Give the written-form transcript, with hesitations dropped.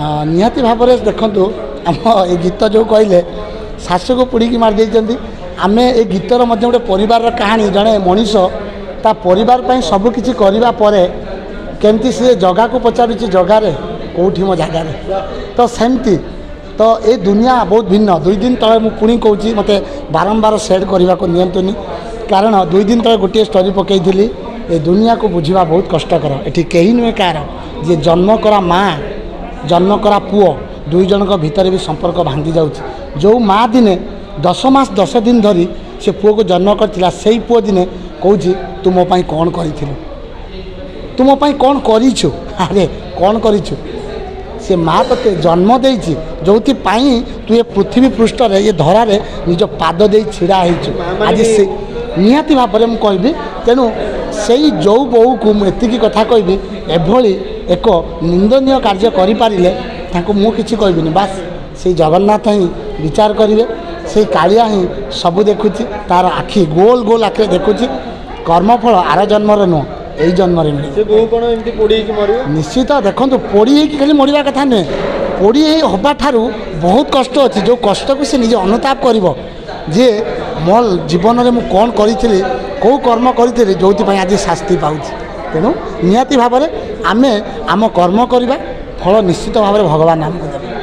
निहाती भाव में देखु आम ये गीत जो कहले शाशु को पुड़ी मारी आम ए गीतर गोटे परिवार कहानी जड़े मनीष ता परिवार पर सबकि करने केमती सी जगह को पचार जगार कौटी मो जगार तो सेमती तो ये दुनिया बहुत भिन्न 2 दिन तले मुझे पुणी कहूँ मत बारंबार सेड करने को नियंतुनी कारण 2 दिन तले गोटे स्टोरी पकई ये दुनिया को बुझा बहुत कष्टकर ये कहीं नुहे कार जी जन्म करा माँ जन्म करा पुओ 2 जन भितर भी संपर्क भांगी जाऊँगी जो माँ दिने 10 मास 10 दिन धरी से पुओ को जन्म करथिला सेई पुओ दिने कहूँ तू मो पाई कौन करिथिलु तू मो पाई कौन करिछु अरे कौन करिछु से माँ तोते जन्म देइछि जोथि पाई तू ये पृथ्वी पृष्ठ रे ये धरा रे निज पाद दे छिड़ा होइछु आज से निहाती भाव में कहबी तेणु से जो बोऊ को मुझे कथा कहबी एभली एक निंदनीय कार्य करें मु किसी कहबिनी बास से जगन्नाथ ही विचार करेंगे से कालिया ही सब देखुची तार आखि गोल गोल आखिरे देखुची कर्मफल आर जन्म नुह यही जन्म मिले निश्चित देखो पोड़ी खाली मरवा कथा नुहे पोड़ी हवा ठारू बहुत कष्ट अच्छी जो कष्ट को से निजे अनुताप कर जे मो जीवन में मुझे कौन करी कौ कर्म करी जो आज शास्ति पाऊँ तेणु निहाती भाव में आम आम कर्म करवा फल निश्चित भाव में भगवान आमको देवे।